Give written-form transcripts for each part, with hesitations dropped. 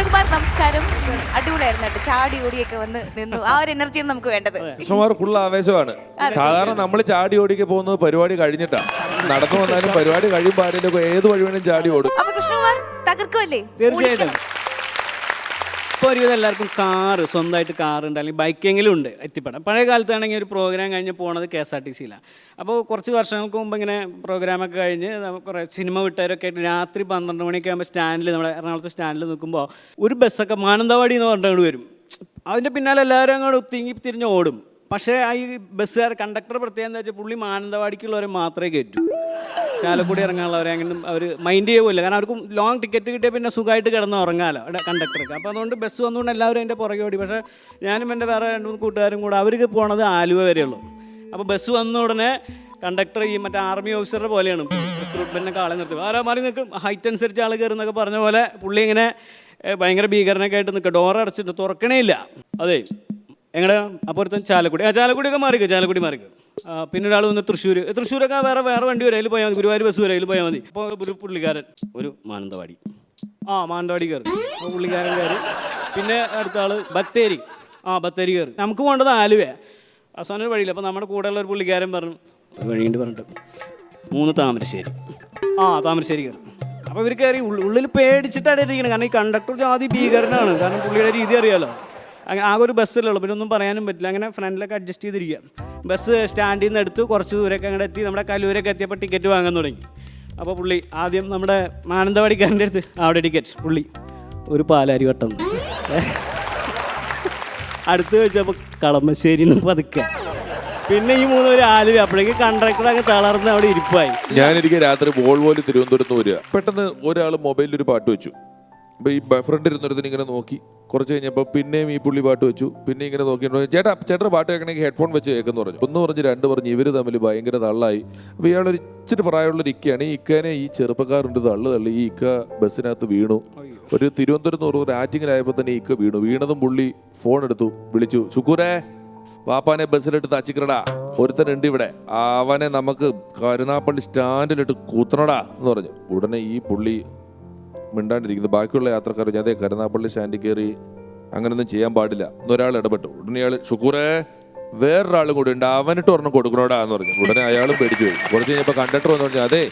കൃഷ്ണകുമാർ നമസ്കാരം. അടിപൊളിയായിരുന്നു കേട്ടോ, ചാടി ഓടിയൊക്കെ വന്ന് നിന്നു. ആ ഒരു എനർജിയാണ് നമുക്ക് വേണ്ടത്. കൃഷ്ണകുമാർ ഫുൾ ആവേശമാണ്. സാധാരണ നമ്മൾ ചാടി ഓടിക്ക് പോകുന്നത് പരിപാടി കഴിഞ്ഞിട്ടാ. നടന്നു വന്നാലും പരിപാടി കഴിയുമ്പോൾ ആരെങ്കിലും ഏത് വഴി വേണം ചാടി ഓടും. അപ്പൊ കൃഷ്ണകുമാർ തകർക്കുമല്ലേ? തീർച്ചയായിട്ടും. ഇപ്പോൾ ഒരുവിധം എല്ലാവർക്കും സ്വന്തമായിട്ട് കാറുണ്ട്, അല്ലെങ്കിൽ ബൈക്കെങ്കിലും ഉണ്ട് എത്തിപ്പെടാം. പഴയ കാലത്താണെങ്കിൽ ഒരു പ്രോഗ്രാം കഴിഞ്ഞ് പോണത് KSRTC അപ്പോൾ കുറച്ച് വർഷങ്ങൾക്ക് മുമ്പ് ഇങ്ങനെ പ്രോഗ്രാമൊക്കെ കഴിഞ്ഞ് കുറേ സിനിമ വിട്ടവരൊക്കെ ആയിട്ട് രാത്രി 12 മണിയൊക്കെ ആകുമ്പോൾ സ്റ്റാൻഡിൽ, നമ്മുടെ എറണാകുളത്ത് സ്റ്റാൻഡിൽ നിൽക്കുമ്പോൾ ഒരു ബസ്സൊക്കെ മാനന്തവാടി എന്ന് പറഞ്ഞുകൊണ്ട് വരും. അതിൻ്റെ പിന്നാലെ എല്ലാവരും അങ്ങോട്ട് തിരിഞ്ഞ് ഓടും. പക്ഷേ ഈ ബസ്സുകാർ കണ്ടക്ടർ പ്രത്യേകം എന്താ വെച്ചാൽ പുള്ളി മാനന്തവാടിക്കുള്ളവരെ മാത്രമേ കയറ്റൂ. ചാലക്കുടി ഇറങ്ങാനുള്ളവരെ അങ്ങനെ അവർ മൈൻഡ് ചെയ്യുമില്ല. കാരണം അവർക്ക് ലോങ് ടിക്കറ്റ് കിട്ടിയാൽ പിന്നെ സുഖമായിട്ട് കിടന്ന് ഉറങ്ങാമല്ലോ അവിടെ കണ്ടക്ടർക്ക്. അപ്പോൾ അതുകൊണ്ട് ബസ് വന്നുകൊണ്ട് എല്ലാവരും അതിൻ്റെ പുറകെ ഓടി. പക്ഷേ ഞാനും എൻ്റെ വേറെ 2-3 കൂട്ടുകാരും കൂടെ അവർക്ക് പോണത് ആലുവ വരെയുള്ളൂ. അപ്പോൾ ബസ് വന്ന ഉടനെ കണ്ടക്ടർ ഈ മറ്റേ ആർമി ഓഫീസറുടെ പോലെയാണ് റിക്രൂട്ട്മെൻറ്റിനൊക്കെ ആളെ നിർത്തും. ആരാ മാറി നിൽക്കും, ഹൈറ്റ് അനുസരിച്ച് ആൾ കയറുന്നൊക്കെ പറഞ്ഞ പോലെ പുള്ളി ഇങ്ങനെ ഭയങ്കര ഭീകരനൊക്കെ ആയിട്ട് നിൽക്കുക. ഡോർ അടച്ചിട്ട് തുറക്കണേ ഇല്ല. അതെ എങ്ങനെ അപ്പുറത്തും ചാലക്കുടിയൊക്കെ മാറിക്കും, ചാലക്കുടി മാറിക്കും. പിന്നെ ഒരാൾ വന്ന് തൃശ്ശൂരൊക്കെ വേറെ വണ്ടി വരും, അതിൽ പോയാൽ മതി. ഗുരുവായൂർ ബസ് വരും, അതിൽ പോയാൽ മതി. അപ്പോൾ ഒരു പുള്ളിക്കാരൻ മാനന്തവാടി മാനന്തവാടി കയറി. അപ്പോൾ പുള്ളിക്കാരൻ കയറി. പിന്നെ അടുത്ത ആൾ ബത്തേരി കയറി. നമുക്ക് പോകേണ്ടത് ആലുവ. അവസാനം ഒരു വഴിയില്ല. അപ്പോൾ നമ്മുടെ കൂടെയുള്ള ഒരു പുള്ളിക്കാരൻ പറഞ്ഞു വഴിയുണ്ട് പറഞ്ഞിട്ട് 3 താമരശ്ശേരി താമരശ്ശേരി കയറി. അപ്പോൾ ഇവർ കയറി. ഉള്ളിൽ പേടിച്ചിട്ടാണ് ഇരിക്കുന്നത്. കാരണം ഈ കണ്ടക്ടർ ജാതി ഭീകരനാണ്. കാരണം പുള്ളിയുടെ രീതി അറിയാമല്ലോ. അങ്ങനെ ആകെ ഒരു ബസ്സല്ലേ ഉള്ളൂ, പിന്നെ ഒന്നും പറയാനും പറ്റില്ല. അങ്ങനെ ഫ്രണ്ടിലൊക്കെ അഡ്ജസ്റ്റ് ചെയ്തിരിക്കുക. ബസ് സ്റ്റാൻഡിൽ നിന്ന് എടുത്ത് കുറച്ച് ദൂരമൊക്കെ അങ്ങോട്ട് എത്തി. നമ്മുടെ കല്ലൂരൊക്കെ എത്തിയപ്പോൾ ടിക്കറ്റ് വാങ്ങാൻ തുടങ്ങി. അപ്പോൾ പുള്ളി ആദ്യം നമ്മുടെ മാനന്തവാടിക്കാരൻ്റെ അടുത്ത് അവിടെ ടിക്കറ്റ്, പുള്ളി ഒരു പാലാരി വട്ടം. അടുത്ത് വെച്ചപ്പോൾ കളമശ്ശേരി എന്ന് പതുക്കെ. പിന്നെ ഈ 3 പേര് ആലുവ. അപ്പോഴേക്കും കണ്ടക്ടർ അങ്ങ് തളർന്ന് അവിടെ ഇരിപ്പായി. ഞാനിരിക്കും രാത്രി വോൾവോയിൽ തിരുവനന്തപുരത്ത് വരിക. പെട്ടെന്ന് ഒരാൾ മൊബൈലിൽ ഒരു പാട്ട് വെച്ചു. അപ്പോൾ ഈ ഫ്രണ്ട് ഇരുന്നൊരുത്തിന് ഇങ്ങനെ നോക്കി. കുറച്ച് കഴിഞ്ഞപ്പോൾ പിന്നെയും ഈ പുള്ളി പാട്ട് വെച്ചു. പിന്നെ ഇങ്ങനെ നോക്കിയിട്ട് ചേട്ടാ പാട്ട് കേൾക്കണമെങ്കിൽ ഹെഡ്ഫോൺ വെച്ച് കേൾക്കുന്നു പറഞ്ഞു. 1 പറഞ്ഞ് 2 പറഞ്ഞ് ഇവർ തമ്മിൽ ഭയങ്കര തള്ളായി. അപ്പോൾ ഇയാളൊരു ഇച്ചിരി പ്രായമുള്ളൊരു ഇക്കയാണ്. ഈ ഇക്കാനെ ഈ ചെറുപ്പക്കാരുണ്ട് തള്ളി ഈ ഇക്ക ബസ്സിനകത്ത് വീണു. ഒരു തിരുവനന്തപുരത്ത് ഒരു ആറ്റിങ്ങിലായപ്പോൾ തന്നെ ഈ ഇക്ക വീണതും പുള്ളി ഫോൺ എടുത്തു, വിളിച്ചു, ശുക്കൂരേ വാപ്പാനെ ബസ്സിലിട്ട് തച്ചിക്കടാ, ഒരുത്തനുണ്ട് ഇവിടെ, അവനെ നമുക്ക് കരുനാപ്പള്ളി സ്റ്റാൻഡിലിട്ട് കൂത്തണടാ എന്ന് പറഞ്ഞു. ഉടനെ ഈ പുള്ളി മിണ്ടാണ്ടിരിക്കുന്നത്. ബാക്കിയുള്ള യാത്രക്കാർ അതേ കരുനാപ്പള്ളി സ്റ്റാൻഡിൽ കയറി അങ്ങനൊന്നും ചെയ്യാൻ പാടില്ല എന്നൊരാൾ ഇടപെട്ടു. ഉടനെ അയാൾ ശുക്കൂറേ വേറൊരാളും കൂടി ഉണ്ട്, അവനിട്ട് ഒരെണ്ണം കൊടുക്കണോടാ എന്ന് പറഞ്ഞു. ഉടനെ അയാളും പേടിച്ചു പോയി. കുറച്ച് കഴിഞ്ഞപ്പോൾ കണ്ടക്ടർ വന്നു പറഞ്ഞു, അതെ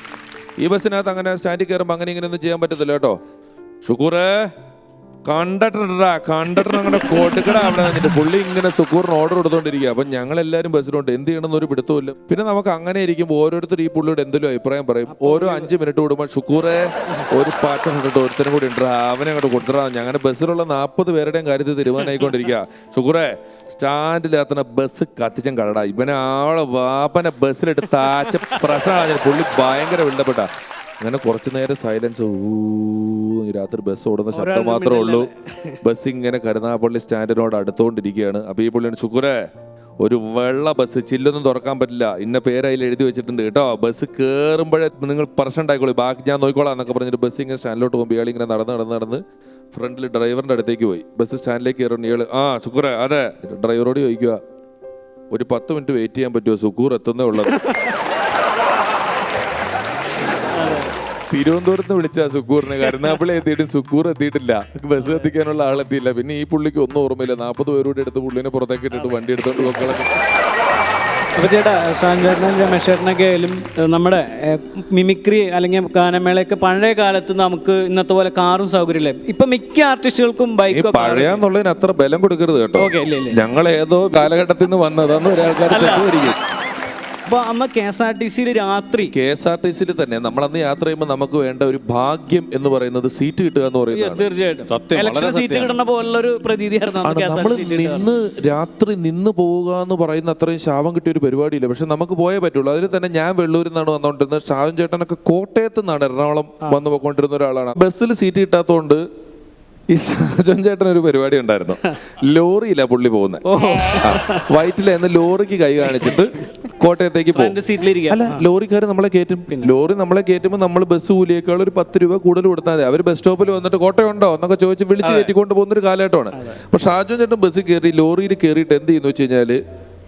ഈ ബസ്സിനകത്ത് അങ്ങനെ സ്റ്റാൻഡിൽ കയറുമ്പോൾ അങ്ങനെ ഇങ്ങനെയൊന്നും ചെയ്യാൻ പറ്റത്തില്ല കേട്ടോ. ശുക്കൂറേ കണ്ടക്ടർ അങ്ങനെ കൊടുക്കട അവിടെ വന്നിട്ട് പുള്ളി ഇങ്ങനെ സുക്കൂറിന് ഓർഡർ കൊടുത്തോണ്ടിരിക്കുക. അപ്പം ഞങ്ങളെല്ലാവരും ബസ്സിലുണ്ട്, എന്ത് ചെയ്യണമെന്ന് ഒരു പിടുത്തമില്ല. പിന്നെ നമുക്ക് അങ്ങനെ ഇരിക്കുമ്പോൾ ഓരോരുത്തർ ഈ പുള്ളിയോട് എന്തെങ്കിലും അഭിപ്രായം പറയും. ഓരോ 5 മിനിറ്റ് കൂടുമ്പോൾ ശുക്കൂറെ ഒരു പാച്ച കണ്ടിട്ട് ഒരുത്തനും കൂടി ഉണ്ട്, അവനെ അങ്ങോട്ട് കൊടുത്തടാ. ഞങ്ങളുടെ ബസ്സിലുള്ള 40 പേരുടെയും കാര്യത്തിൽ തീരുമാനമായിക്കൊണ്ടിരിക്കുക. ശുക്കൂറെ സ്റ്റാൻഡിലെത്തുന്ന ബസ് കത്തിച്ചും കടടാ, ഇവനെ ആളെ വാപ്പനെ ബസ്സിലിട്ട് താച്ച പ്രശ്നമാണ്. പുള്ളി ഭയങ്കര വില്ലപ്പെട്ട. അങ്ങനെ കുറച്ചു നേരം സൈലൻസ്. രാത്രി ബസ് ഓടുന്ന ശബ്ദം മാത്രമേ ഉള്ളൂ. ബസ് ഇങ്ങനെ കരുനാഗപ്പള്ളി സ്റ്റാൻഡിനോട് അടുത്തോണ്ടിരിക്കുകയാണ്. അപ്പൊ ഈ പുള്ളിയാണ് ശുക്കൂരെ ഒരു വെള്ള ബസ്, ചില്ലൊന്നും തുറക്കാൻ പറ്റില്ല, ഇന്ന പേര് അതിൽ എഴുതി വെച്ചിട്ടുണ്ട് കേട്ടോ, ബസ് കയറുമ്പോഴേ നിങ്ങൾ പ്രശ്നം ഉണ്ടായിക്കോളൂ, ബാക്കി ഞാൻ നോക്കിക്കോളാം എന്നൊക്കെ പറഞ്ഞിട്ട് ബസ് ഇങ്ങനെ സ്റ്റാൻഡിലോട്ട് പോകുമ്പോൾ ഇയാൾ ഇങ്ങനെ നടന്ന് ഫ്രണ്ടിൽ ഡ്രൈവറിന്റെ അടുത്തേക്ക് പോയി. ബസ് സ്റ്റാൻഡിലേക്ക് കയറുന്നു. ഇയാൾ ശുക്കൂരെ അതെ, ഡ്രൈവറോട് ചോദിക്കുക ഒരു 10 മിനിറ്റ് വെയിറ്റ് ചെയ്യാൻ പറ്റുമോ, സുക്കൂർ എത്തുന്നേ ഉള്ളത്. തിരുവനന്തപുരത്ത് വിളിച്ച സുക്കൂറിനെ കരുനാപ്പള്ളി എത്തിയിട്ടും സുക്കൂർ എത്തിയിട്ടില്ല, ബസ് എത്തിക്കാനുള്ള ആളെത്തിയില്ല. പിന്നെ ഈ പുള്ളിക്ക് ഒന്നും ഓർമ്മയില്ല. 40 പേരോട് എടുത്ത് പുള്ളിനെ പുറത്തേക്ക് ഇട്ടിട്ട് വണ്ടി എടുത്തോണ്ട് മക്കളൊക്കെ. അപ്പോൾ ചേട്ടാ ഷാൻചേട്ടനും രമേശേട്ടനൊക്കെ ആയാലും നമ്മുടെ മിമിക്രി അല്ലെങ്കിൽ ഗാനമേളയൊക്കെ പഴയ കാലത്ത് നമുക്ക് ഇന്നത്തെ പോലെ കാറും സൗകര്യമില്ല. ഇപ്പൊ മിക്ക ആർട്ടിസ്റ്റുകൾക്കും ബൈക്ക്. പഴയാന്നുള്ളതിന് അത്ര ബലം കൊടുക്കരുത് കേട്ടോ. ഞങ്ങൾ ഏതോ കാലഘട്ടത്തിൽ നിന്ന് വന്നതാന്ന് ഒരാൾക്കാർ. അപ്പോൾ അന്ന് KSRTC തന്നെ നമ്മളന്ന് യാത്ര ചെയ്യുമ്പോൾ നമുക്ക് വേണ്ട ഒരു ഭാഗ്യം എന്ന് പറയുന്നത് സീറ്റ് കിട്ടുക എന്ന് പറയുന്നത്. തീർച്ചയായിട്ടും സീറ്റ് കിട്ടുന്ന പോലുള്ളൊരു പ്രതീതിയായിരുന്നു. നമ്മൾ രാത്രി നിന്ന് പോവുക എന്ന് പറയുന്ന അത്രയും ശാപം കിട്ടിയ ഒരു പരിപാടിയില്ല. പക്ഷെ നമുക്ക് പോയേ പറ്റുള്ളൂ. അതിൽ തന്നെ ഞാൻ വെള്ളൂരിൽ നിന്നാണ് വന്നുകൊണ്ടിരുന്നത്. ഷാജൻ ചേട്ടനൊക്കെ കോട്ടയത്ത് നിന്നാണ് എറണാകുളം വന്നു പോയിക്കൊണ്ടിരുന്ന ഒരാളാണ്. ബസ്സിൽ സീറ്റ് കിട്ടാത്തതുകൊണ്ട് ഈ ഷാജൻ ചേട്ടൻ ഒരു പരിപാടി ഉണ്ടായിരുന്നു. ലോറിയില്ല പുള്ളി പോകുന്നത്, വൈറ്റിലെന്ന് ലോറിക്ക് കൈ കാണിച്ചിട്ട് കോട്ടയത്തേക്ക് പോകും. അല്ല, ലോറിക്കാർ നമ്മളെ കയറ്റും. ലോറി നമ്മളെ കയറ്റുമ്പോൾ നമ്മൾ ബസ് കൂലിയേക്കാൾ ഒരു 10 രൂപ കൂടുതൽ കൊടുത്താൽ മതി. അവർ ബസ് സ്റ്റോപ്പിൽ വന്നിട്ട് കോട്ടയം ഉണ്ടോ എന്നൊക്കെ ചോദിച്ച് വിളിച്ച് കയറ്റിക്കൊണ്ട് പോകുന്നൊരു കാലഘട്ടമാണ്. അപ്പൊ ഷാജൻ ചേട്ടൻ ബസ്സിൽ കയറി ലോറിയിൽ കയറിയിട്ട് എന്ത് ചെയ്യുന്നു വെച്ച് കഴിഞ്ഞാൽ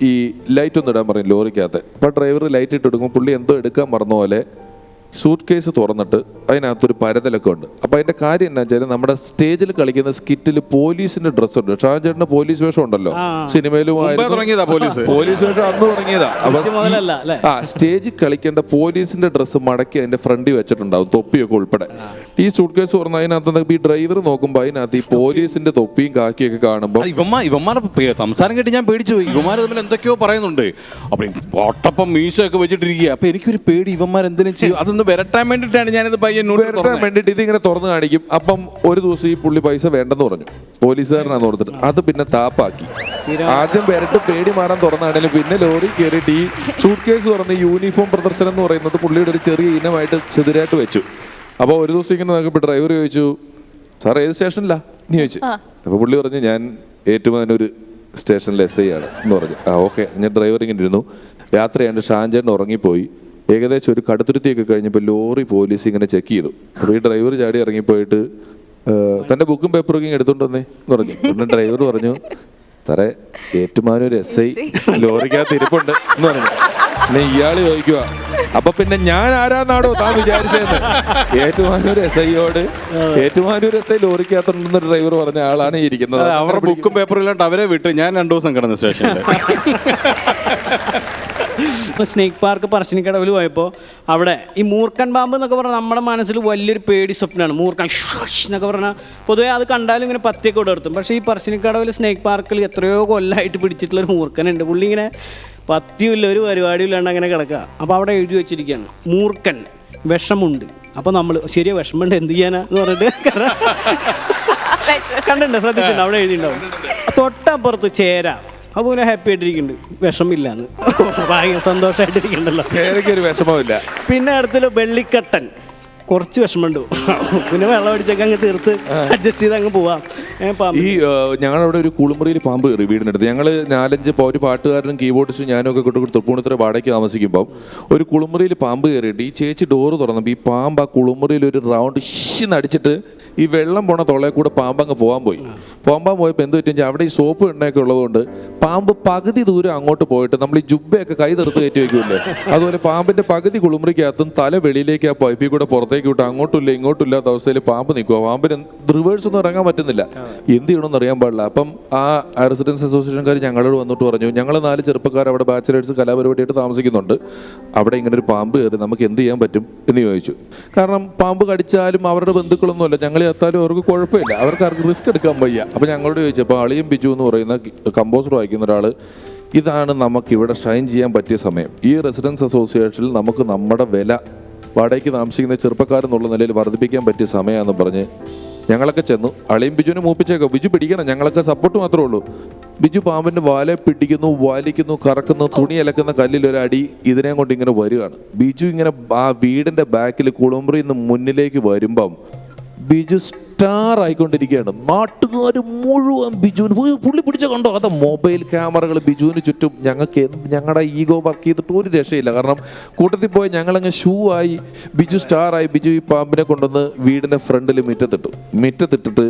ഈ ലൈറ്റ് ഒന്നും ഇടാൻ പറയും ലോറിക്കകത്ത്. അപ്പൊ ഡ്രൈവർ ലൈറ്റ് ഇട്ട് കൊടുക്കുമ്പോൾ പുള്ളി എന്തോ എടുക്കാൻ മറന്ന പോലെ സൂട്ട് കേസ് തുറന്നിട്ട് അതിനകത്തൊരു പരതലൊക്കെ ഉണ്ട്. അപ്പോൾ അതിന്റെ കാര്യം എന്താ വെച്ചാൽ നമ്മുടെ സ്റ്റേജിൽ കളിക്കുന്ന സ്കിറ്റിൽ പോലീസിന്റെ ഡ്രസ്സ് ഉണ്ട്. ഷാജേട്ടന് പോലീസ് വേഷം ഉണ്ടല്ലോ സിനിമയിലും. പോലീസ് വേഷം അന്ന് തുടങ്ങിയതാ. സ്റ്റേജിൽ കളിക്കേണ്ട പോലീസിന്റെ ഡ്രസ്സ് മടക്കി അതിന്റെ ഫ്രണ്ടിൽ വെച്ചിട്ടുണ്ടാവും, തൊപ്പിയൊക്കെ ഉൾപ്പെടെ. ഈ സൂട്ട് കേസ് തുറന്ന് അതിനകത്ത് ഈ ഡ്രൈവർ നോക്കുമ്പോൾ അതിനകത്ത് ഈ പോലീസിന്റെ തൊപ്പിയും കാക്കിയൊക്കെ കാണുമ്പോൾ ഇവന്മാരുടെ സംസാരം കേട്ട് ഞാൻ പേടിച്ചു പോയി. ഇവന്മാർ തമ്മിൽ എന്തൊക്കെയോ പറയുന്നുണ്ട്. അപ്പൊ ഒട്ടപ്പം മീശയൊക്കെ വെച്ചിട്ടിരിക്കുക. അപ്പൊ എനിക്കൊരു പേടി, ഇവന്മാർ എന്തെങ്കിലും ചെയ്യും. അതൊന്ന് വരട്ടാൻ വേണ്ടിയിട്ടാണ് ഞാനിത് വരട്ടാൻ വേണ്ടിയിട്ട് ഇതിങ്ങനെ തുറന്നു കാണിക്കും. അപ്പം ഒരു ദിവസം ഈ പുള്ളി പൈസ വേണ്ടെന്ന് പറഞ്ഞു, പോലീസുകാരനാന്ന് ഓർത്തിട്ട്. അത് പിന്നെ താപ്പാക്കി. ആദ്യം വരട്ട് പേടി മാറാൻ തുറന്നാണെങ്കിലും പിന്നെ ലോറി കയറിയിട്ട് ഈ സൂട്ട് കേസ് തുറന്ന് യൂണിഫോം പ്രദർശനം എന്ന് പറയുന്നത് പുള്ളിയുടെ ഒരു ചെറിയ ഇനമായിട്ട് ചെതിരായിട്ട് വെച്ചു. അപ്പോൾ ഒരു ദിവസം ഇങ്ങനെ നോക്കുമ്പോൾ ഡ്രൈവർ ചോദിച്ചു, സാർ ഏത് സ്റ്റേഷനിലാ എന്ന് ചോദിച്ചു. അപ്പോൾ പുള്ളി പറഞ്ഞു, ഞാൻ ഏറ്റുമാനൂർ സ്റ്റേഷനിൽ SI ആണ് എന്ന് പറഞ്ഞു. ഓക്കെ. ഞാൻ ഡ്രൈവർ ഇങ്ങനെ ഇരുന്നു. രാത്രിയാണ്ട് ഷാൻചേട്ടൻ ഉറങ്ങിപ്പോയി. ഏകദേശം ഒരു കടുത്തുരുത്തിയൊക്കെ കഴിഞ്ഞപ്പോൾ ലോറി പോലീസ് ഇങ്ങനെ ചെക്ക് ചെയ്തു. അപ്പോൾ ഈ ഡ്രൈവർ ചാടി ഇറങ്ങിപ്പോയിട്ട് തൻ്റെ ബുക്കും പേപ്പറൊക്കെ എടുത്തോണ്ട് വന്നേ എന്ന് പറഞ്ഞു. പിന്നെ ഡ്രൈവർ പറഞ്ഞു, സാറേ ഏറ്റുമാനൂർ SI ലോറിക്കകത്ത് ഇരിപ്പുണ്ട് എന്ന് പറഞ്ഞു. പിന്നെ ഇയാൾ ചോദിക്കുക, അപ്പൊ പിന്നെ ഞാൻ ആരാന്നാടോ താൻ വിചാരിച്ചതെന്ന്. ഏറ്റുമാനൂർ SI ലോറിക്കകത്തുണ്ടെന്ന് ഡ്രൈവർ പറഞ്ഞ ആളാണ് ഇരിക്കുന്നത്. അവരുടെ ബുക്കും പേപ്പറും ഇല്ലാണ്ട് അവരെ വിട്ട് ഞാൻ 2 ദിവസം കിടന്നു സ്റ്റേഷനിൽ. സ്നേക്ക് പാർക്ക് പറശ്ശിനിക്കടവിൽ പോയപ്പോൾ അവിടെ ഈ മൂർക്കൻ പാമ്പ് എന്നൊക്കെ പറഞ്ഞാൽ നമ്മുടെ മനസ്സിൽ വലിയൊരു പേടി സ്വപ്നമാണ്. മൂർക്കൻ എന്നൊക്കെ പറഞ്ഞാൽ പൊതുവേ അത് കണ്ടാലും ഇങ്ങനെ പത്തിയൊക്കെ ഇടർത്തും. പക്ഷേ ഈ പറശ്ശിനിക്കടവിൽ സ്നേക്ക് പാർക്കിൽ എത്രയോ കൊല്ലമായിട്ട് പിടിച്ചിട്ടുള്ളൊരു മൂർക്കനുണ്ട്. പുള്ളി ഇങ്ങനെ പത്തിയുമില്ല, ഒരു പരിപാടിയും ഇല്ലാണ്ട് അങ്ങനെ കിടക്കുക. അപ്പോൾ അവിടെ എഴുതി വെച്ചിരിക്കുകയാണ്, മൂർക്കൻ വിഷമുണ്ട്. അപ്പോൾ നമ്മൾ ശരിയാ വിഷമുണ്ട് എന്ത് ചെയ്യാനാ എന്ന് പറഞ്ഞിട്ട് കണ്ടിട്ടുണ്ട്, ശ്രദ്ധിച്ചിട്ടുണ്ട്, അവിടെ എഴുതിയിട്ടുണ്ടാവും. തൊട്ടപ്പുറത്ത് ചേര. അപ്പോൾ പിന്നെ ഹാപ്പി ആയിട്ടിരിക്കുന്നുണ്ട്, വിഷമില്ലാന്ന്, ഭയങ്കര സന്തോഷമായിട്ടിരിക്കണ്ടല്ലോ, ചേരയ്ക്ക് ഒരു വിഷമമില്ല. പിന്നെ അടുത്തുള്ള വെള്ളിക്കട്ടൻ, കുറച്ച് വിഷമമുണ്ട്, പിന്നെ വെള്ളം അടിച്ചൊക്കെ അങ്ങ് തീർത്ത് അഡ്ജസ്റ്റ് ചെയ്ത് അങ്ങ് പോവാം. ഈ ഞങ്ങളവിടെ ഒരു കുളിമുറിയിൽ പാമ്പ് കയറി വീടിനടുത്ത്. ഞങ്ങൾ 4-5 ഒരു പാട്ടുകാരനും കീബോർഡിസ്റ്റും ഞാനും ഒക്കെ കൊണ്ട് തൃപ്പൂണിത്തുറ വാടകയ്ക്ക് താമസിക്കുമ്പോൾ ഒരു കുളിമുറിയിൽ പാമ്പ് കയറിയിട്ട് ഈ ചേച്ചി ഡോറ് തുറന്നപ്പോൾ ഈ പാമ്പ് ആ കുളിമുറിയിൽ ഒരു റൗണ്ട് അടിച്ചിട്ട് ഈ വെള്ളം പോണ തൊളയെ കൂടെ പാമ്പ് അങ്ങ് പോകാൻ പോയപ്പോൾ എന്ത് പറ്റും, അവിടെ ഈ സോപ്പ് എണ്ണയൊക്കെ ഉള്ളതുകൊണ്ട് പാമ്പ് പകുതി ദൂരം അങ്ങോട്ട് പോയിട്ട് നമ്മൾ ഈ ജുബ്ബയൊക്കെ കൈ തെറുത്ത് കയറ്റി വയ്ക്കുമല്ലോ, അതുപോലെ പാമ്പിന്റെ പകുതി കുളിമുറിക്കകത്തും തല വെളിയിലേക്ക് ആ പൈപ്പിൽ കൂടെ പുറത്തേക്ക് വിട്ട് അങ്ങോട്ടുമില്ല ഇങ്ങോട്ടുമില്ലാത്ത അവസ്ഥയിൽ പാമ്പ് നിൽക്കുക. പാമ്പിന് റിവേഴ്സ് ഒന്നും ഇറങ്ങാൻ പറ്റുന്നില്ല. എന്ത് ചെയ്യണമെന്ന് അറിയാൻ പാടില്ല. അപ്പം ആ റെസിഡൻസ് അസോസിയേഷൻകാർ ഞങ്ങളോട് വന്നിട്ട് പറഞ്ഞു, ഞങ്ങൾ 4 ചെറുപ്പക്കാർ അവിടെ ബാച്ചിലേഴ്സ് കലാപരിപാടിയായിട്ട് താമസിക്കുന്നുണ്ട്, അവിടെ ഇങ്ങനെ ഒരു പാമ്പ് കയറി നമുക്ക് എന്ത് ചെയ്യാൻ പറ്റും എന്ന് ചോദിച്ചു. കാരണം പാമ്പ് കടിച്ചാലും അവരുടെ ബന്ധുക്കളൊന്നുമല്ല, ഞങ്ങൾ എത്താലും അവർക്ക് കുഴപ്പമില്ല, അവർക്ക് ആർക്ക് റിസ്ക് എടുക്കാൻ വയ്യ. അപ്പം ഞങ്ങളോട് ചോദിച്ചപ്പോൾ അളിയും ബിജു എന്ന് പറയുന്ന കമ്പോസർ വായിക്കുന്ന ഒരാൾ, ഇതാണ് നമുക്കിവിടെ ഷൈൻ ചെയ്യാൻ പറ്റിയ സമയം. ഈ റെസിഡൻസ് അസോസിയേഷനിൽ നമുക്ക് നമ്മുടെ വില വാടകയ്ക്ക് താമസിക്കുന്ന ചെറുപ്പക്കാരെന്നുള്ള നിലയിൽ വർദ്ധിപ്പിക്കാൻ പറ്റിയ സമയമാണെന്ന് പറഞ്ഞ് ഞങ്ങളൊക്കെ ചെന്നു. അളിയും ബിജുവിനെ മൂപ്പിച്ചേക്കോ, ബിജു പിടിക്കണം, ഞങ്ങളൊക്കെ സപ്പോർട്ട് മാത്രമേ ഉള്ളൂ. ബിജു പാമ്പിൻ്റെ വാല പിടിക്കുന്നു, വലിക്കുന്നു, കറക്കുന്നു, തുണി അലക്കുന്ന കല്ലിൽ ഒരടി ഇതിനെ കൊണ്ട് ഇങ്ങനെ വരികയാണ്. ബിജു ഇങ്ങനെ ആ വീടിൻ്റെ ബാക്കിൽ കുളിമുറിയിൽ നിന്ന് മുന്നിലേക്ക് വരുമ്പം ബിജു സ്റ്റാർ ആയിക്കൊണ്ടിരിക്കുകയാണ്. നാട്ടുകാർ മുഴുവൻ ബിജുവിന് പുള്ളി പിടിച്ച കണ്ടോ, അത് മൊബൈൽ ക്യാമറകൾ ബിജുവിന് ചുറ്റും. ഞങ്ങളുടെ ഈഗോ വർക്ക് ചെയ്തിട്ട് ഒരു രക്ഷയില്ല. കാരണം കൂട്ടത്തിൽ പോയി ഞങ്ങളങ്ങ് ഷൂ ആയി, ബിജു സ്റ്റാറായി. ബിജു ഈ പാമ്പിനെ കൊണ്ടുവന്ന് വീടിൻ്റെ ഫ്രണ്ടിൽ മുറ്റത്തിട്ടിട്ട്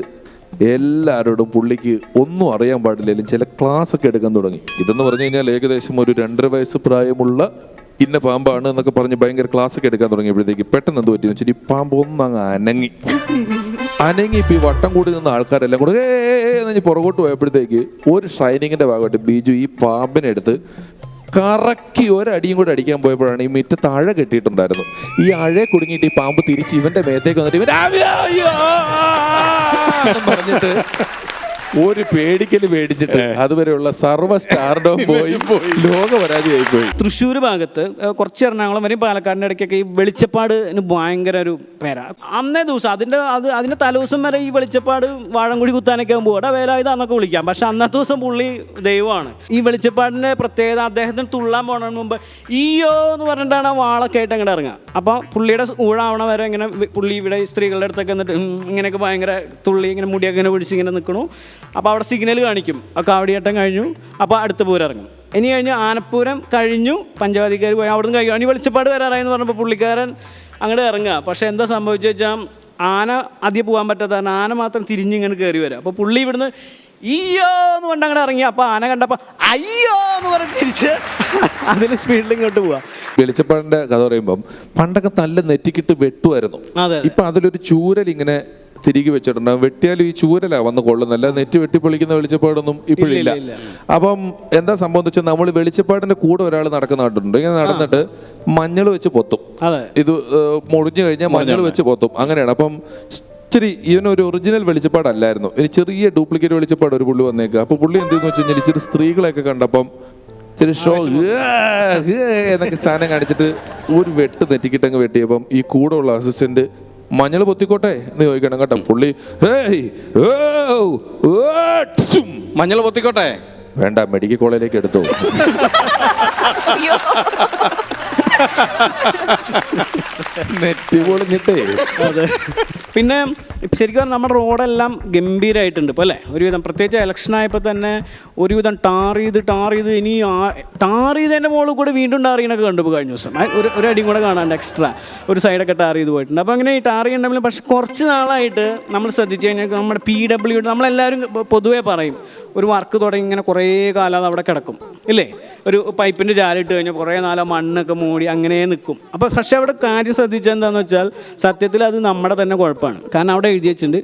എല്ലാവരോടും പുള്ളിക്ക് ഒന്നും അറിയാൻ പാടില്ലെങ്കിലും ചില ക്ലാസ് ഒക്കെ എടുക്കാൻ തുടങ്ങി. ഇതെന്ന് പറഞ്ഞു കഴിഞ്ഞാൽ ഏകദേശം ഒരു 2.5 വയസ്സ് പ്രായമുള്ള ഇന്ന പാമ്പാണ് എന്നൊക്കെ പറഞ്ഞ് ഭയങ്കര ക്ലാസ് ഒക്കെ എടുക്കാൻ തുടങ്ങിയപ്പോഴത്തേക്ക് പെട്ടെന്ന് എന്ത് പറ്റിയെന്ന് വെച്ചാൽ ഈ പാമ്പ് ഒന്നങ്ങ് അനങ്ങി. ഇപ്പം ഈ വട്ടം കൂടി നിന്ന ആൾക്കാരെല്ലാം കൂടെ എന്ന് പുറകോട്ട് പോയപ്പോഴത്തേക്ക് ഒരു ഷൈനിങ്ങിന്റെ ഭാഗമായിട്ട് ബിജു ഈ പാമ്പിനെ എടുത്ത് കറക്കി ഒരടിയും കൂടെ അടിക്കാൻ പോയപ്പോഴാണ് ഈ മുറ്റത്ത് അഴ കെട്ടിയിട്ടുണ്ടായിരുന്നു. ഈ അഴ കുടുങ്ങിയിട്ട് ഈ പാമ്പ് തിരിച്ച് ഇവന്റെ മേത്തേക്ക് വന്നിട്ട് പറഞ്ഞിട്ട് ഒരു പേടിക്കല് പേടിച്ചിട്ട് അതുവരെയുള്ള സർവ്വ സ്റ്റാർഡം പോയി ലോകപരാജയമായി പോയി. തൃശ്ശൂർ ഭാഗത്ത് കുറച്ച് എറണാകുളം വരെയും പാലക്കാടിൻ്റെ ഇടയ്ക്കൊക്കെ ഈ വെളിച്ചപ്പാടിന് ഭയങ്കര ഒരു പേരാ. അന്നേ ദിവസം അതിൻ്റെ തലേദിവസം വരെ ഈ വെളിച്ചപ്പാട് വാഴംകുടി കുത്താനൊക്കെ ആകുമ്പോൾ ഇവിടെ വേലായുധന്നൊക്കെ വിളിക്കാം. പക്ഷെ അന്നത്തെ ദിവസം പുള്ളി ദൈവമാണ്. ഈ വെളിച്ചപ്പാടിൻ്റെ പ്രത്യേകത, അദ്ദേഹത്തിന് തുള്ളാൻ പോകണതിന് മുമ്പ് ഈയോ എന്ന് പറഞ്ഞിട്ടാണ് വാളൊക്കെ ആയിട്ട് അങ്ങോട്ട് ഇറങ്ങുക. അപ്പോൾ പുള്ളിയുടെ ഊഴാവണ വരെ ഇങ്ങനെ പുള്ളി ഇവിടെ സ്ത്രീകളുടെ അടുത്തൊക്കെ എന്നിട്ട് ഇങ്ങനെയൊക്കെ ഭയങ്കര തുള്ളി ഇങ്ങനെ മുടിയൊക്കെ ഇങ്ങനെ പിടിച്ച് ഇങ്ങനെ നിൽക്കണു. അപ്പോൾ അവിടെ സിഗ്നൽ കാണിക്കും, ആ കാവടിയാട്ടം കഴിഞ്ഞു, അപ്പോൾ അടുത്ത പൂരം ഇറങ്ങും. ഇനി കഴിഞ്ഞ് ആനപ്പൂരം കഴിഞ്ഞു, പഞ്ചവാദിക്കാർ പോയി അവിടെ നിന്ന് കഴിയും. ഇനി വെളിച്ചപ്പാട് വരാറായെന്ന് പറഞ്ഞപ്പോൾ പുള്ളിക്കാരൻ അങ്ങോട്ട് ഇറങ്ങുക. പക്ഷേ എന്താ സംഭവിച്ചു വെച്ചാൽ ആന അധികം പോകാൻ പറ്റാത്ത ആന മാത്രം തിരിഞ്ഞിങ്ങനെ കയറി വരാം. അപ്പോൾ പുള്ളി ഇവിടുന്ന് അയ്യോ എന്ന് പറഞ്ഞ് അങ്ങനെ ഇറങ്ങി. അപ്പോൾ ആന കണ്ടപ്പോൾ അയ്യോ എന്ന് പറഞ്ഞ് തിരിച്ച് അതിൽ സ്പീഡിൽ ഇങ്ങോട്ട് പോവാ. വെളിച്ചപ്പാടിന്റെ കഥ പറയുമ്പം പണ്ടൊക്കെ നല്ല നെറ്റിക്കിട്ട് വെട്ടുമായിരുന്നു. അതെ. ഇപ്പൊ അതിലൊരു ചൂരൽ ഇങ്ങനെ തിരികെ വെച്ചിട്ടുണ്ടാകും. വെട്ടിയാലും ഈ ചൂരലാ വന്ന് കൊള്ളുന്നല്ല, നെറ്റ് വെട്ടിപ്പൊളിക്കുന്ന വെളിച്ചപ്പാടൊന്നും ഇപ്പോഴില്ല. അപ്പം എന്താ സംഭവം എന്ന് വെച്ചാൽ നമ്മൾ വെളിച്ചപ്പാടിന്റെ കൂടെ ഒരാൾ നടക്കുന്ന കണ്ടിട്ടുണ്ട്. ഇങ്ങനെ നടന്നിട്ട് മഞ്ഞൾ വെച്ച് പൊത്തും. ഇത് മുറിഞ്ഞു കഴിഞ്ഞാൽ മഞ്ഞൾ വെച്ച് പൊത്തും. അങ്ങനെയാണ്. അപ്പം ഇച്ചിരി ഇവനൊരു ഒറിജിനൽ വെളിച്ചപ്പാടല്ലായിരുന്നു, ഇനി ചെറിയ ഡ്യൂപ്ലിക്കേറ്റ് വെളിച്ചപ്പാട് ഒരു പുള്ളി വന്നേക്കുക. അപ്പൊ പുള്ളി എന്തെന്ന് വെച്ച് കഴിഞ്ഞാൽ ഇച്ചിരി സ്ത്രീകളെയൊക്കെ കണ്ടപ്പം ഇച്ചിരി ഷോ എന്നൊക്കെ സാധനം കാണിച്ചിട്ട് ഒരു വെട്ട് നെറ്റിക്കിട്ടങ്ങ് വെട്ടിയപ്പം ഈ കൂടെ ഉള്ള അസിസ്റ്റന്റ് മഞ്ഞൾ പൊത്തിക്കോട്ടെ എന്ന് ചോദിക്കണം കേട്ടോ. പുള്ളി മഞ്ഞൾ പൊത്തിക്കോട്ടെ, വേണ്ട മെഡിക്കൽ കോളേജിലേക്ക് എടുത്തു. നെറ്റ് പൊളിഞ്ഞിട്ടേ. അതെ. പിന്നെ ശരിക്കും നമ്മുടെ റോഡെല്ലാം ഗംഭീരമായിട്ടുണ്ട് ഇപ്പോൾ അല്ലേ. ഒരുവിധം പ്രത്യേകിച്ച് ഇലക്ഷൻ ആയപ്പോൾ തന്നെ ഒരുവിധം ടാർ ചെയ്ത് ഇനി ടാർ ചെയ്തതിൻ്റെ മുകളിൽ കൂടെ വീണ്ടും ടാർ ചെയ്യണൊക്കെ കണ്ടു. കഴിഞ്ഞ ദിവസം ഒരു അടിയും കൂടെ കാണാണ്ട് എക്സ്ട്രാ ഒരു സൈഡൊക്കെ ടാർ ചെയ്ത് പോയിട്ടുണ്ട്. അപ്പോൾ അങ്ങനെ ഈ ടാർ ചെയ്യണമെങ്കിൽ പക്ഷെ കുറച്ച് നാളായിട്ട് നമ്മൾ ശ്രദ്ധിച്ചു കഴിഞ്ഞാൽ നമ്മുടെ PWD നമ്മളെല്ലാവരും പൊതുവേ പറയും ഒരു വർക്ക് തുടങ്ങി ഇങ്ങനെ കുറേ കാലം അത് അവിടെ കിടക്കും ഇല്ലേ. ഒരു പൈപ്പിൻ്റെ ജാലിട്ട് കഴിഞ്ഞാൽ കുറേ നാളെ മണ്ണൊക്കെ മൂടി അങ്ങനെ നിൽക്കും. അപ്പോൾ പക്ഷേ അവിടെ കാര്യം ശ്രദ്ധിച്ചാൽ എന്താണെന്ന് വെച്ചാൽ സത്യത്തിൽ അത് നമ്മുടെ തന്നെ കുഴപ്പമാണ്. കാരണം അവിടെ എഴുതി വെച്ചിട്ടുണ്ട്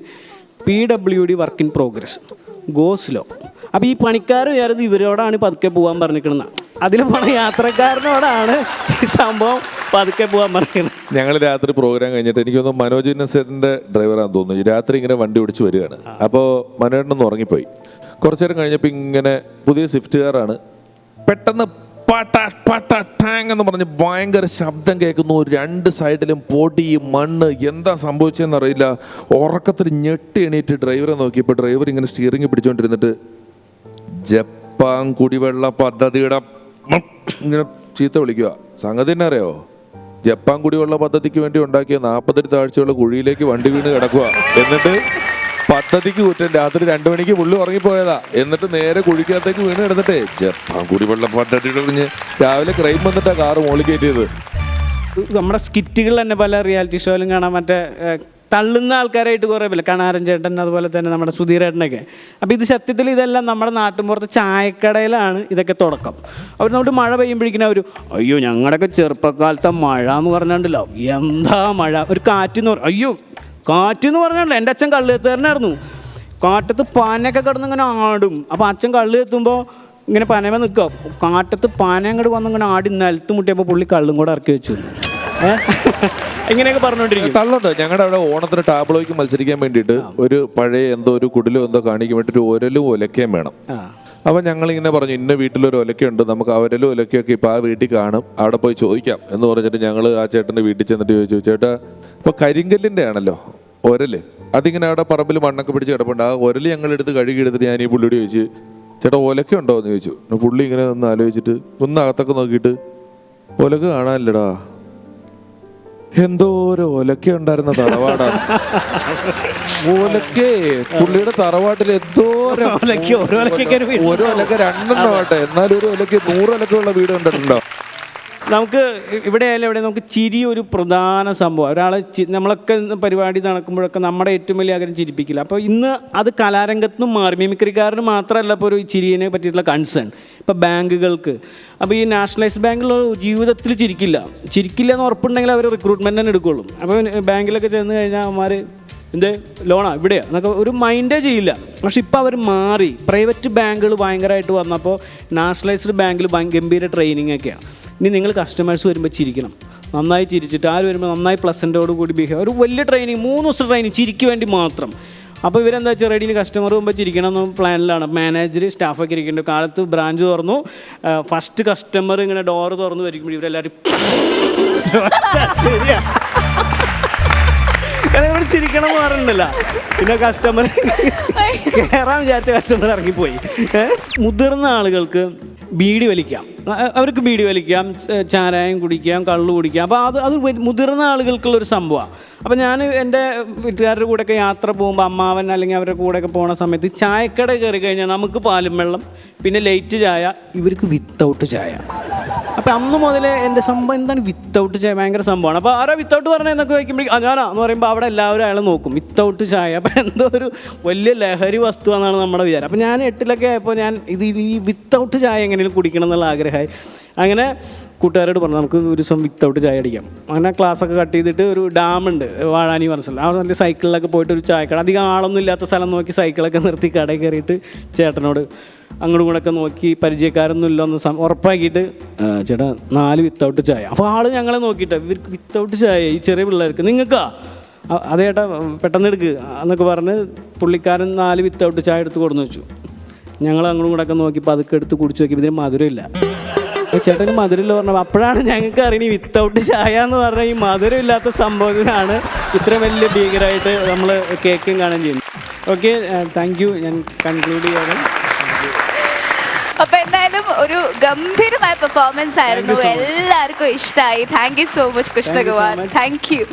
PWD work in progress, go slow. അപ്പോൾ ഈ പണിക്കാർ വിചാരിച്ചത് ഇവരോടാണ് പതുക്കെ പോകാൻ പറഞ്ഞിരിക്കുന്നത്. അതിൽ പോണ യാത്രക്കാരനോടാണ് ഈ സംഭവം പതുക്കെ പോകാൻ പറഞ്ഞിരിക്കുന്നത്. ഞങ്ങൾ രാത്രി പ്രോഗ്രാം കഴിഞ്ഞിട്ട് എനിക്ക് തോന്നുന്നു മനോജ് നസീറിന്റെ ഡ്രൈവറാണെന്ന് തോന്നുന്നു. രാത്രി ഇങ്ങനെ വണ്ടി ഓടിച്ച് വരികയാണ്. അപ്പോൾ മനോജനൊന്ന് ഉറങ്ങിപ്പോയി. കുറച്ചു നേരം കഴിഞ്ഞപ്പോൾ ഇങ്ങനെ പുതിയ സ്വിഫ്റ്റ് കാറാണ്. പെട്ടെന്ന് എന്ന് പറഞ്ഞ് ഭയങ്കര ശബ്ദം കേൾക്കുന്നു. രണ്ട് സൈഡിലും പൊടി മണ്ണ്, എന്താ സംഭവിച്ചതെന്ന് അറിയില്ല. ഉറക്കത്തിൽ ഞെട്ടി എണീറ്റ് ഡ്രൈവറെ നോക്കിയപ്പോൾ ഡ്രൈവർ ഇങ്ങനെ സ്റ്റിയറിംഗ് പിടിച്ചോണ്ടിരുന്നിട്ട് ജപ്പാൻ കുടിവെള്ള പദ്ധതിയുടെ ഇങ്ങനെ ചീത്ത വിളിക്കുക. സംഗതി തന്നെ അറിയോ, ജപ്പാൻ കുടിവെള്ള പദ്ധതിക്ക് വേണ്ടി ഉണ്ടാക്കിയ 40 താഴ്ചയുള്ള കുഴിയിലേക്ക് വണ്ടി വീണ് കിടക്കുക. എന്നിട്ട് പദ്ധതിക്ക് കുറ്റം. രാത്രി 2 മണിക്ക് പുള്ളി ഉറങ്ങിപ്പോയതാ. എന്നിട്ട് നേരെ കുഴിക്കകത്തേക്ക് വീണ് കിടന്നിട്ടേ ജപ്പാൻ കുടിവെള്ള പദ്ധതിയുടെ പറഞ്ഞ് രാവിലെ ക്രൈം വന്നിട്ടാ കാറ് മോളിൽ കയറ്റിയത്. നമ്മുടെ സ്കിറ്റുകൾ തന്നെ പല റിയാലിറ്റി ഷോയിലും കാണാൻ മറ്റേ തള്ളുന്ന ആൾക്കാരായിട്ട് കുറേ പേര്, കണാരൻ ചേട്ടൻ അതുപോലെ തന്നെ നമ്മുടെ സുധീരേട്ടനൊക്കെ. അപ്പോൾ ഇത് സത്യത്തിൽ ഇതെല്ലാം നമ്മുടെ നാട്ടിൻപുറത്ത് ചായക്കടയിലാണ് ഇതൊക്കെ തുടക്കം. അവർ നമ്മുടെ മഴ പെയ്യുമ്പോഴേക്കും അവർ അയ്യോ ഞങ്ങളുടെയൊക്കെ ചെറുപ്പക്കാലത്തെ മഴ എന്ന് പറഞ്ഞാണ്ടല്ലോ എന്താ മഴ. ഒരു കാറ്റെന്ന് പറയും, അയ്യോ കാറ്റെന്ന് പറഞ്ഞാണ്ടല്ലോ. എൻ്റെ അച്ഛൻ കള്ളുകെത്തുകാരനായിരുന്നു. കാറ്റത്ത് പനയൊക്കെ കിടന്ന് ഇങ്ങനെ ആടും. അപ്പോൾ അച്ഛൻ കള്ള് എത്തുമ്പോൾ ഇങ്ങനെ പനമ നിൽക്കുക. കാറ്റത്ത് പന അങ്ങോട്ട് വന്ന് ഇങ്ങനെ ആടി നിലത്ത് മുട്ടിയപ്പോൾ പുള്ളി കള്ളും കൂടെ ഇറക്കി വെച്ചു. ഇങ്ങനെയൊക്കെ പറഞ്ഞുകൊണ്ടിരിക്കും. തള്ളുണ്ട്. ഞങ്ങളുടെ അവിടെ ഓണത്തിന് ടാബ്ലോയ്ക്ക് മത്സരിക്കാൻ വേണ്ടിയിട്ട് ഒരു പഴയ എന്തോ ഒരു കുടിലോ എന്തോ കാണിക്കാൻ വേണ്ടിയിട്ട് ഒരലും ഒലക്കയും വേണം. അപ്പം ഞങ്ങളിങ്ങനെ പറഞ്ഞു ഇന്ന വീട്ടിലൊരു ഒലക്കയുണ്ട്, നമുക്ക് അവരലും ഒലക്കയൊക്കെ ഇപ്പം ആ വീട്ടിൽ കാണും, അവിടെ പോയി ചോദിക്കാം എന്ന് പറഞ്ഞിട്ട് ഞങ്ങൾ ആ ചേട്ടൻ്റെ വീട്ടിൽ ചെന്നിട്ട് ചോദിച്ചു, ചേട്ടാ ഇപ്പോൾ കരിങ്കല്ലിൻ്റെ ആണല്ലോ ഒരല്, അതിങ്ങനെ അവിടെ പറമ്പിൽ മണ്ണൊക്കെ പിടിച്ച് കിടപ്പുണ്ട്. ആ ഒരല് ഞങ്ങളെടുത്ത് കഴുകിയെടുത്തിട്ട് ഞാൻ ഈ പുള്ളിയോട് ചോദിച്ചു ചേട്ടാ ഒലക്ക ഉണ്ടോ എന്ന് ചോദിച്ചു. പുള്ളി ഇങ്ങനെ ഒന്ന് ആലോചിച്ചിട്ട് ഒന്ന് അകത്തൊക്കെ നോക്കിയിട്ട് ഒലക്ക കാണാനില്ലടാ, എന്തോ ഒരു ഒലക്ക ഉണ്ടായിരുന്ന തറവാടാണ്. ഒലക്കേ പുള്ളിയുടെ തറവാട്ടിൽ എന്തോ ഒരു ഒലക്ക 2 ആട്ടെ, എന്നാലും ഒരു ഒലക്ക 100 ഒലക്കുള്ള വീട് കണ്ടിട്ടുണ്ടോ? നമുക്ക് ഇവിടെ ആയാലും എവിടെ നമുക്ക് ചിരി ഒരു പ്രധാന സംഭവം. ഒരാളെ നമ്മളൊക്കെ പരിപാടി നടക്കുമ്പോഴൊക്കെ നമ്മുടെ ഏറ്റവും വലിയ ആഗ്രഹം ചിരിപ്പിക്കില്ല. അപ്പോൾ ഇന്ന് അത് കലാരംഗത്തുനിന്നും മാറി. മിമിക്രിക്കാരന് മാത്രമല്ല ഇപ്പോൾ ഒരു ചിരിയെ പറ്റിയിട്ടുള്ള കൺസേൺ ഇപ്പോൾ ബാങ്കുകൾക്ക്. അപ്പോൾ ഈ നാഷണലൈസ്ഡ് ബാങ്കുള്ള ജീവിതത്തിൽ ചിരിക്കില്ല എന്ന് ഉറപ്പുണ്ടെങ്കിൽ അവർ റിക്രൂട്ട്മെൻറ്റ് തന്നെ എടുക്കുകയുള്ളൂ. അപ്പോൾ ബാങ്കിലൊക്കെ ചെന്ന് കഴിഞ്ഞാൽ അവന്മാർ എന്ത് ലോണാ ഇവിടെയാണ് എന്നൊക്കെ ഒരു മൈൻഡേ ചെയ്യില്ല. പക്ഷെ ഇപ്പോൾ അവർ മാറി. പ്രൈവറ്റ് ബാങ്കുകൾ ഭയങ്കരമായിട്ട് വന്നപ്പോൾ നാഷണലൈസ്ഡ് ബാങ്കിൽ ഗംഭീര ട്രെയിനിങ് ഒക്കെയാണ്. ഇനി നിങ്ങൾ കസ്റ്റമേഴ്സ് വരുമ്പോൾ ചിരിക്കണം, നന്നായി ചിരിച്ചിട്ട് ആര് വരുമ്പോൾ നന്നായി പ്ലസൻറ്റോട് കൂടി ബിഹേവ്. ഒരു വലിയ ട്രെയിനിങ് 3 ദിവസം ട്രെയിനിങ് ചിരിക്ക് വേണ്ടി മാത്രം. അപ്പോൾ ഇവരെന്താ വെച്ചാൽ റെഡിന് കസ്റ്റമർ മുമ്പ് ചിരിക്കണം എന്ന പ്ലാനിലാണ്. മാനേജർ സ്റ്റാഫൊക്കെ ഇരിക്കേണ്ട കാലത്ത് ബ്രാഞ്ച് തുറന്നു. ഫസ്റ്റ് കസ്റ്റമർ ഇങ്ങനെ ഡോറ് തുറന്നു വരിക്കുമ്പോൾ ഇവരെല്ലാവരും ശരിയാ ഇവിടെ ചിരിക്കണം എന്ന് പറഞ്ഞിട്ടില്ല. പിന്നെ കസ്റ്റമർ കയറാൻ വിചാരിച്ച കസ്റ്റമർ ഇറങ്ങിപ്പോയി. മുതിർന്ന ആളുകൾക്ക് ബീഡി വലിക്കാം, അവർക്ക് ബീഡി വലിക്കാം, ചാരായം കുടിക്കാം, കള്ളു കുടിക്കാം. അപ്പോൾ അത് മുതിർന്ന ആളുകൾക്കുള്ളൊരു സംഭവമാണ്. അപ്പോൾ ഞാൻ എൻ്റെ വീട്ടുകാരുടെ കൂടെയൊക്കെ യാത്ര പോകുമ്പോൾ അമ്മാവൻ അല്ലെങ്കിൽ അവരുടെ കൂടെയൊക്കെ പോകുന്ന സമയത്ത് ചായക്കട കയറി കഴിഞ്ഞാൽ നമുക്ക് പാലും വെള്ളം, പിന്നെ ലൈറ്റ് ചായ, ഇവർക്ക് വിത്തൗട്ട് ചായ. അപ്പോൾ അന്ന് മുതലേ എൻ്റെ സംഭവം എന്താണ് വിത്തൗട്ട് ചായ ഭയങ്കര സംഭവമാണ്. അപ്പോൾ ആരോ വിത്തൗട്ട് പറഞ്ഞാൽ എന്നൊക്കെ വയ്ക്കുമ്പോഴേക്കും ഞാനാ എന്ന് പറയുമ്പോൾ അവിടെ എല്ലാവരും അയാളെ നോക്കും വിത്തൗട്ട് ചായ. അപ്പോൾ എന്തോ ഒരു വലിയ ലഹരി വസ്തുവാണെന്നാണ് നമ്മുടെ വിചാരം. അപ്പോൾ ഞാൻ 8-ലൊക്കെ ആയപ്പോൾ ഞാൻ ഈ വിത്തൗട്ട് ചായ എങ്ങനെയും കുടിക്കണം എന്നുള്ള ആഗ്രഹമായി. അങ്ങനെ കൂട്ടുകാരോട് പറഞ്ഞു നമുക്ക് ഒരു ദിവസം വിത്തൗട്ട് ചായ അടിക്കാം. അങ്ങനെ ക്ലാസ്സൊക്കെ കട്ട് ചെയ്തിട്ട് ഒരു ഡാമുണ്ട് വാഴാനി പറഞ്ഞ സ്ഥലം. ആ സ്ഥലത്ത് സൈക്കിളിലൊക്കെ പോയിട്ട് ഒരു ചായക്കട, അധികം ആളൊന്നും ഇല്ലാത്ത സ്ഥലം നോക്കി സൈക്കിളൊക്കെ നിർത്തി കടയിൽ കയറിയിട്ട് ചേട്ടനോട് അങ്ങോട്ടും കൂടെയൊക്കെ നോക്കി പരിചയക്കാരൊന്നും ഇല്ലൊന്ന് ഉറപ്പാക്കിയിട്ട് ചേട്ടാ 4 വിത്തൗട്ട് ചായ. അപ്പോൾ ആൾ ഞങ്ങളെ നോക്കിയിട്ട് ഇവർക്ക് വിത്തൗട്ട് ചായ ഈ ചെറിയ പിള്ളേർക്ക് നിങ്ങൾക്കാ അതേട്ടാ പെട്ടെന്ന് എടുക്കുക എന്നൊക്കെ പറഞ്ഞ് പുള്ളിക്കാരൻ 4 വിത്തൗട്ട് ചായ എടുത്ത് കൊടുന്ന് വെച്ചു. ഞങ്ങൾ അങ്ങോട്ടും കൂടെയൊക്കെ നോക്കി പതുക്കെ എടുത്ത് കുടിച്ച് നോക്കിയപ്പോൾ ഇതിന് മധുരമില്ല. ചേട്ടന് മധുരമില്ല പറഞ്ഞപ്പോൾ അപ്പോഴാണ് ഞങ്ങൾക്ക് അറിയണത് വിത്തൗട്ട് ചായ എന്ന് പറഞ്ഞാൽ ഈ മധുരമില്ലാത്ത സംഭവത്തിനാണ് ഇത്രയും വലിയ ഭീകരമായിട്ട് നമ്മൾ കേക്കും കാണുകയും ചെയ്യുന്നത്. Okay, thank you. ഞാൻ കൺക്ലൂഡ് ചെയ്യാതെ അപ്പൊ എന്തായാലും ഒരു ഗംഭീരമായ പെർഫോമൻസ് ആയിരുന്നു, എല്ലാവർക്കും ഇഷ്ടമായി. Thank you so much Krishnakumar. Thank you.